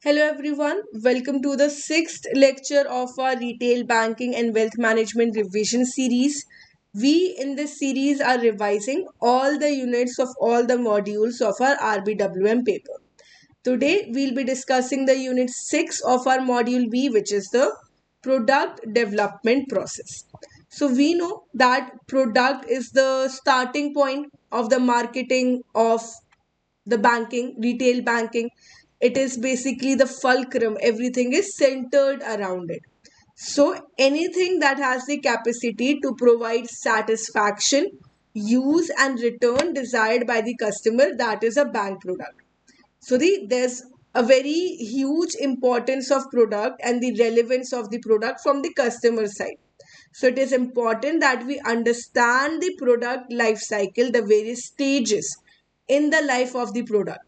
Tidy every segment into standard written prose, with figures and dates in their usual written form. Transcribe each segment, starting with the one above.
Hello everyone, welcome to the sixth lecture of our Retail Banking and Wealth Management Revision series. We in this series are revising all the units of all the modules of our RBWM paper. Today we'll be discussing the unit 6 of our module B, which is the product development process. So we know that product is the starting point of the marketing of the banking, retail banking. It is basically the fulcrum, everything is centered around it. So anything that has the capacity to provide satisfaction, use and return desired by the customer, that is a bank product. So there's a very huge importance of product and the relevance of the product from the customer side. So it is important that we understand the product life cycle, the various stages in the life of the product,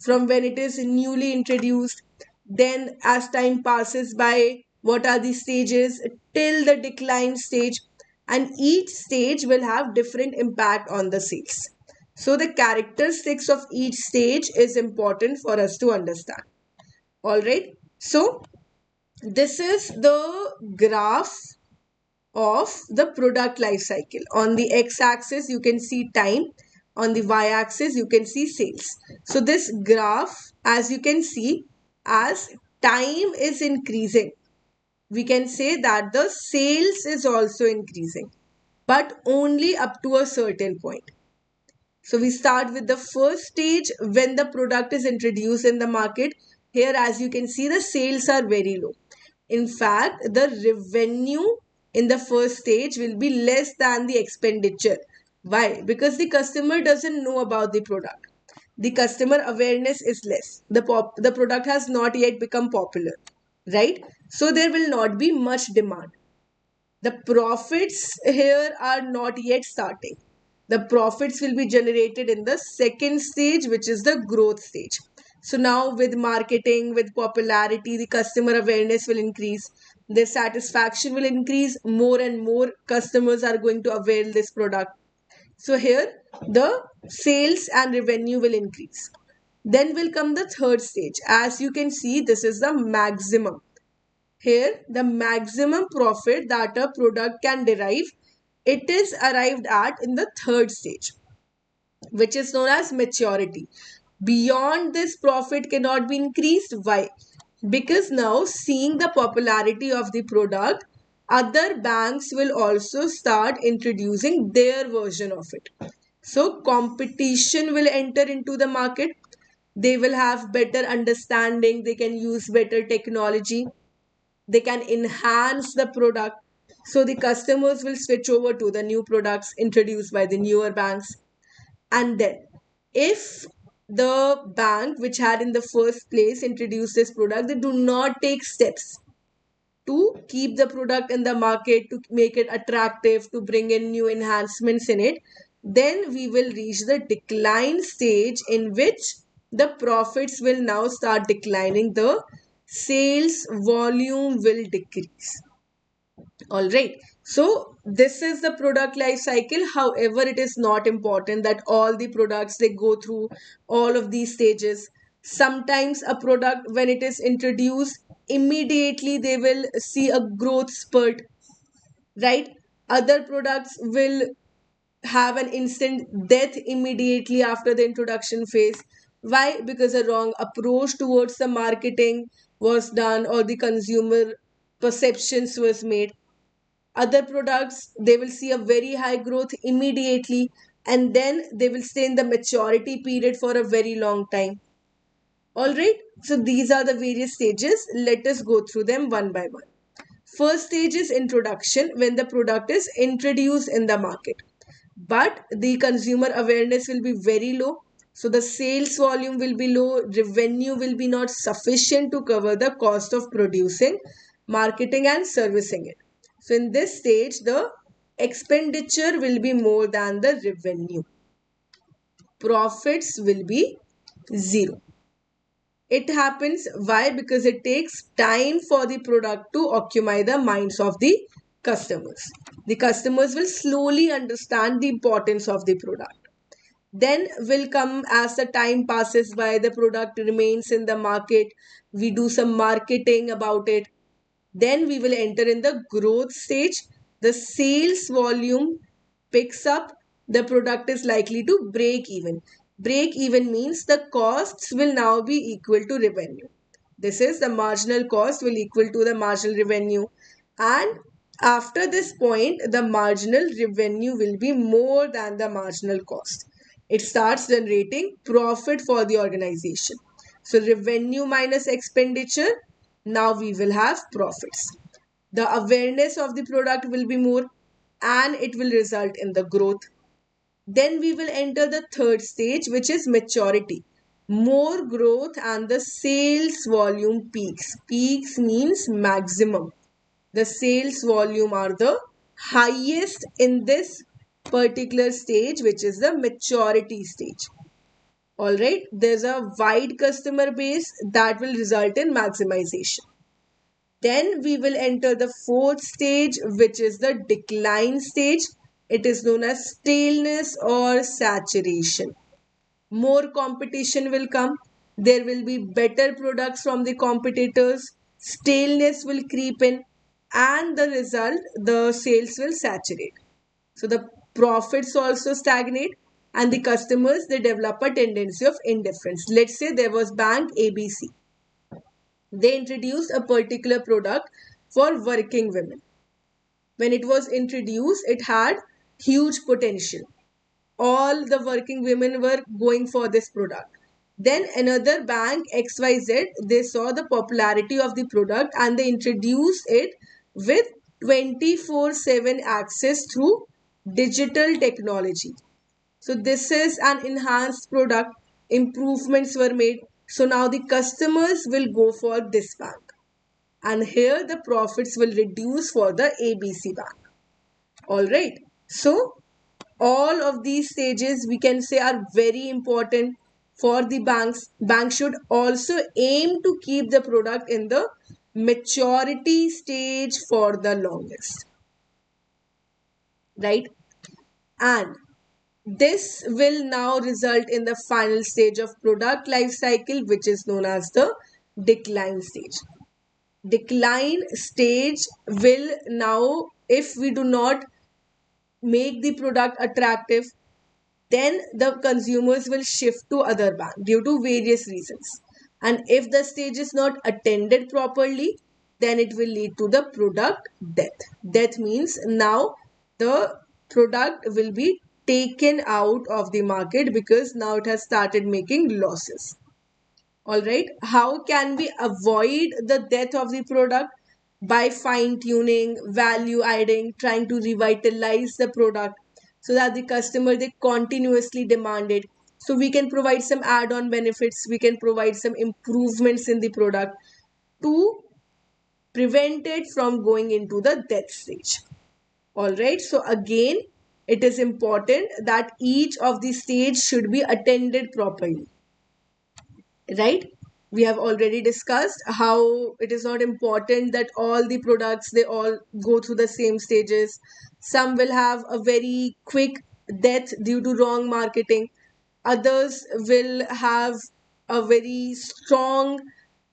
from when it is newly introduced, then as time passes by, what are the stages till the decline stage, and each stage will have different impact on the sales. So the characteristics of each stage is important for us to understand. All right. So this is the graph of the product life cycle. On the x-axis, you can see time. On the y-axis, you can see sales. So this graph, as you can see, as time is increasing, we can say that the sales is also increasing, but only up to a certain point. So we start with the first stage when the product is introduced in the market. Here, as you can see, the sales are very low. In fact, the revenue in the first stage will be less than the expenditure. Why? Because the customer doesn't know about the product. The customer awareness is less. The product has not yet become popular, right? So there will not be much demand. The profits here are not yet starting. The profits will be generated in the second stage, which is the growth stage. So now with marketing, with popularity, the customer awareness will increase. Their satisfaction will increase. More and more customers are going to avail this product. So here the sales and revenue will increase. Then will come the third stage. As you can see, this is the maximum. Here, the maximum profit that a product can derive, it is arrived at in the third stage, which is known as maturity. Beyond this, profit cannot be increased. Why? Because now, seeing the popularity of the product, other banks will also start introducing their version of it. So, competition will enter into the market. They will have better understanding, they can use better technology, they can enhance the product. So the customers will switch over to the new products introduced by the newer banks. And then if the bank which had in the first place introduced this product, they do not take steps to keep the product in the market, to make it attractive, to bring in new enhancements in it, then we will reach the decline stage in which the profits will now start declining, the sales volume will decrease. All right. So this is the product life cycle. However, it is not important that all the products they go through all of these stages. Sometimes a product, when it is introduced, immediately they will see a growth spurt, right? Other products will have an instant death immediately after the introduction phase. Why? Because a wrong approach towards the marketing was done or the consumer perceptions was made. Other products, they will see a very high growth immediately, and then they will stay in the maturity period for a very long time. All right, so these are the various stages. Let us go through them one by one. First stage is introduction, when the product is introduced in the market, but the consumer awareness will be very low. So the sales volume will be low, revenue will be not sufficient to cover the cost of producing, marketing and servicing it. So in this stage, the expenditure will be more than the revenue. Profits will be zero. It happens, why? Because it takes time for the product to occupy the minds of the customers. The customers will slowly understand the importance of the product. Then will come as the time passes by, the product remains in the market, we do some marketing about it. Then we will enter in the growth stage. The sales volume picks up, the product is likely to break even. Break even means the costs will now be equal to revenue. This is the marginal cost will equal to the marginal revenue. And after this point, the marginal revenue will be more than the marginal cost. It starts generating profit for the organization. So revenue minus expenditure, now we will have profits. The awareness of the product will be more and it will result in the growth. Then we will enter the third stage, which is maturity. More growth and the sales volume peaks. Peaks means maximum. The sales volume are the highest in this particular stage, which is the maturity stage. All right, there's a wide customer base that will result in maximization. Then we will enter the fourth stage, which is the decline stage. It is known as staleness or saturation. More competition will come. There will be better products from the competitors. Staleness will creep in, and the result, the sales will saturate. So the profits also stagnate, and the customers, they develop a tendency of indifference. Let's say there was bank ABC. They introduced a particular product for working women. When it was introduced, it had huge potential. All the working women were going for this product. Then another bank XYZ, they saw the popularity of the product and they introduced it with 24/7 access through digital technology. So this is an enhanced product. Improvements were made. So now the customers will go for this bank. And here the profits will reduce for the ABC bank. Alright. So all of these stages we can say are very important for the banks. Banks should also aim to keep the product in the maturity stage for the longest. Right? And this will now result in the final stage of product life cycle, which is known as the decline stage. Decline stage will now, if we do not make the product attractive, then the consumers will shift to other bank due to various reasons. And if the stage is not attended properly, then it will lead to the product death. Death means now the product will be taken out of the market because now it has started making losses. All right, how can we avoid the death of the product? By fine tuning, value adding, trying to revitalize the product so that the customer, they continuously demand it. So we can provide some add-on benefits, we can provide some improvements in the product to prevent it from going into the death stage. All right, so again, it is important that each of the stage should be attended properly. Right, we have already discussed how it is not important that all the products, they all go through the same stages. Some will have a very quick death due to wrong marketing, others will have a very strong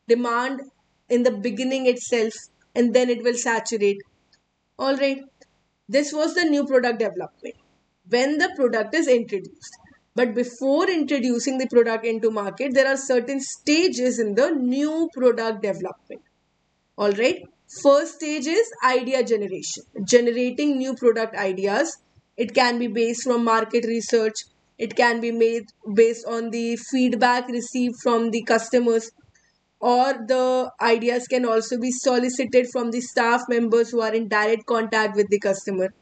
demand in the beginning itself, and then it will saturate. All right, this was the new product development when the product is introduced. But before introducing the product into market, there are certain stages in the new product development. All right. First stage is idea generation, generating new product ideas. It can be based from market research. It can be made based on the feedback received from the customers, or the ideas can also be solicited from the staff members who are in direct contact with the customer.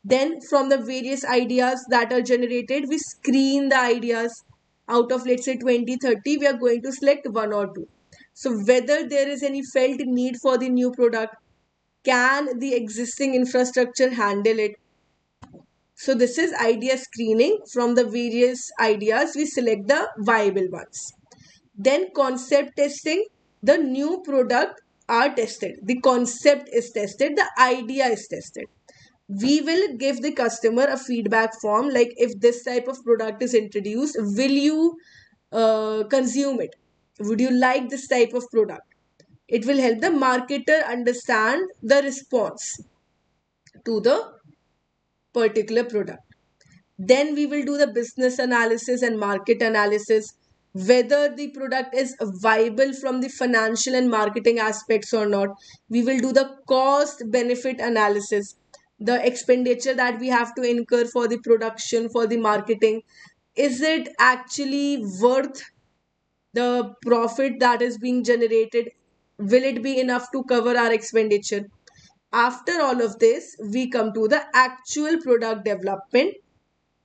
Then from the various ideas that are generated, we screen the ideas. Out of, let's say, 20, 30, we are going to select one or two. So whether there is any felt need for the new product, can the existing infrastructure handle it? So this is idea screening. From the various ideas, we select the viable ones. Then concept testing. The new product are tested. The concept is tested. The idea is tested. We will give the customer a feedback form, like if this type of product is introduced, will you consume it? Would you like this type of product? It will help the marketer understand the response to the particular product. Then we will do the business analysis and market analysis, whether the product is viable from the financial and marketing aspects or not. We will do the cost benefit analysis, the expenditure that we have to incur for the production, for the marketing. Is it actually worth the profit that is being generated? Will it be enough to cover our expenditure? After all of this, we come to the actual product development,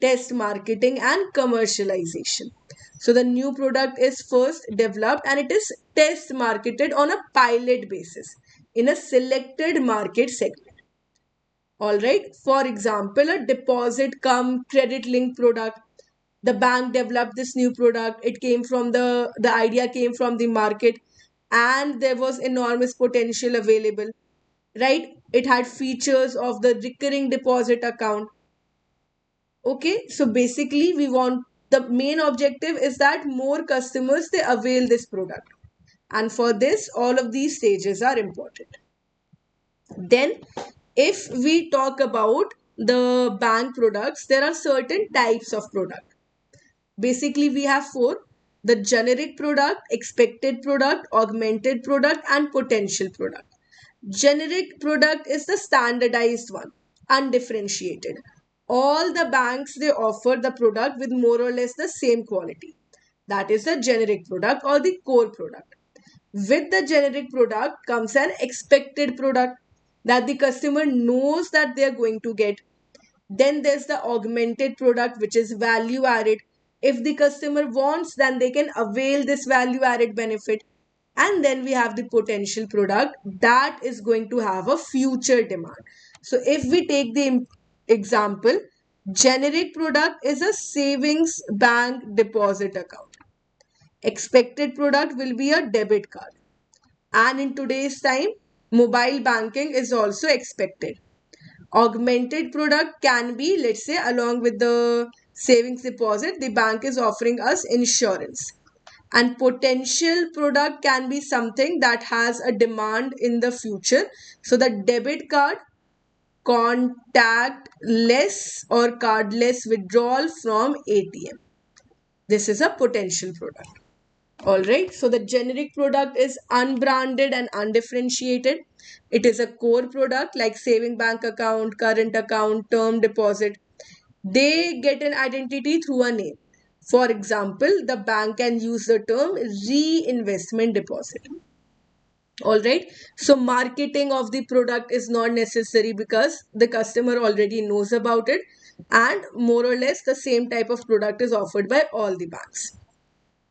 test marketing, and commercialization. So the new product is first developed and it is test marketed on a pilot basis in a selected market segment. All right. For example, a deposit cum credit linked product. The bank developed this new product. It came from the idea came from the market, and there was enormous potential available. Right? It had features of the recurring deposit account. Okay, so basically we want, the main objective is that more customers they avail this product, and for this all of these stages are important. Then if we talk about the bank products, there are certain types of product. Basically we have four: the generic product, expected product, augmented product, and potential product. Generic product is the standardized one, undifferentiated. All the banks they offer the product with more or less the same quality. That is the generic product or the core product. With the generic product comes an expected product that the customer knows that they are going to get. Then there's the augmented product, which is value added. If the customer wants, then they can avail this value added benefit. And then we have the potential product that is going to have a future demand. So if we take the example, generic product is a savings bank deposit account. Expected product will be a debit card. And in today's time, mobile banking is also expected. Augmented product can be, let's say, along with the savings deposit, the bank is offering us insurance. And potential product can be something that has a demand in the future. So the debit card, contactless or cardless withdrawal from ATM. This is a potential product. All right. So the generic product is unbranded and undifferentiated. It is a core product like saving bank account, current account, term deposit. They get an identity through a name. For example, the bank can use the term reinvestment deposit. All right. So marketing of the product is not necessary because the customer already knows about it, and more or less the same type of product is offered by all the banks.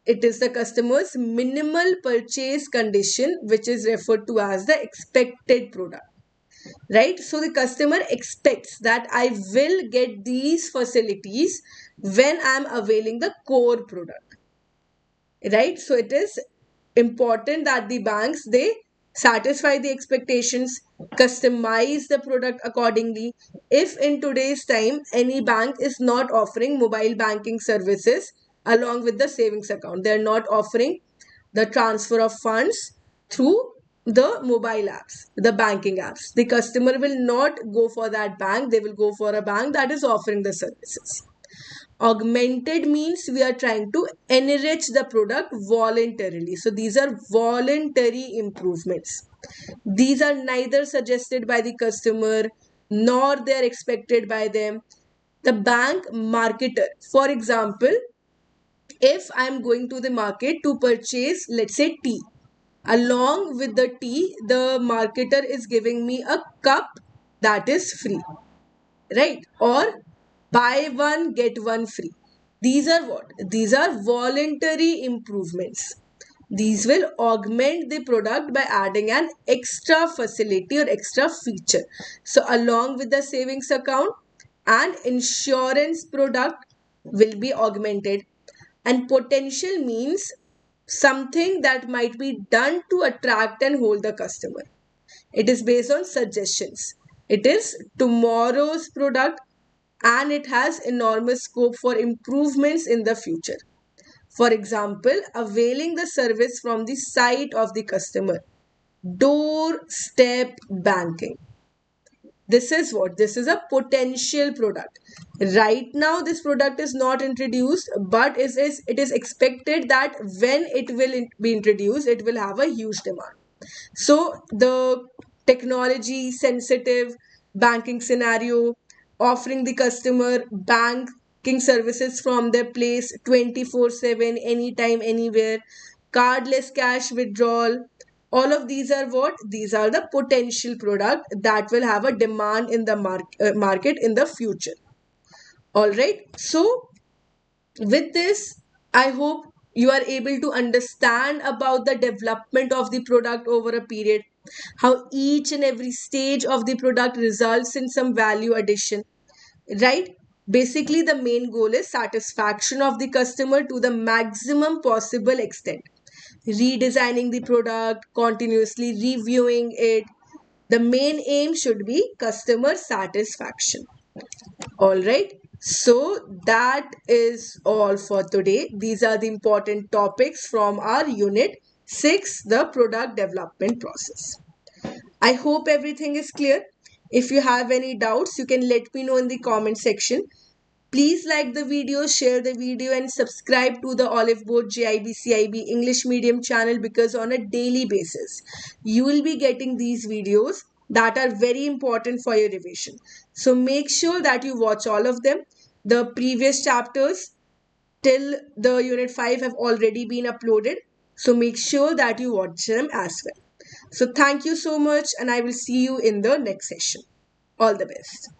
It is the customer's minimal purchase condition, which is referred to as the expected product. Right? So the customer expects that I will get these facilities when I'm availing the core product. Right? So it is important that the banks they satisfy the expectations, customize the product accordingly. If in today's time any bank is not offering mobile banking services along with the savings account, they are not offering the transfer of funds through the mobile apps, the banking apps, the customer will not go for that bank, they will go for a bank that is offering the services. Augmented means we are trying to enrich the product voluntarily. So these are voluntary improvements. These are neither suggested by the customer nor they are expected by them. The bank marketer, for example, if I am going to the market to purchase, let's say, tea, along with the tea, the marketer is giving me a cup that is free, right? Or buy one, get one free. These are what? These are voluntary improvements. These will augment the product by adding an extra facility or extra feature. So, along with the savings account, and insurance product will be augmented. And potential means something that might be done to attract and hold the customer. It is based on suggestions. It is tomorrow's product and it has enormous scope for improvements in the future. For example, availing the service from the site of the customer. Doorstep banking. This is what? This is a potential product. Right now, this product is not introduced, but it is expected that when it will be introduced, it will have a huge demand. So the technology sensitive banking scenario, offering the customer banking services from their place 24/7, anytime, anywhere, cardless cash withdrawal. All of these are what? These are the potential product that will have a demand in the market in the future. All right. So with this, I hope you are able to understand about the development of the product over a period, how each and every stage of the product results in some value addition, right? Basically, the main goal is satisfaction of the customer to the maximum possible extent. Redesigning the product, continuously reviewing it. The main aim should be customer satisfaction. All right. So that is all for today. These are the important topics from our unit 6, the product development process. I hope everything is clear. If you have any doubts, you can let me know in the comment section. Please like the video, share the video, and subscribe to the Oliveboard JAIIB CAIIB English Medium channel, because on a daily basis, you will be getting these videos that are very important for your revision. So make sure that you watch all of them. The previous chapters till the unit 5 have already been uploaded. So make sure that you watch them as well. So thank you so much, and I will see you in the next session. All the best.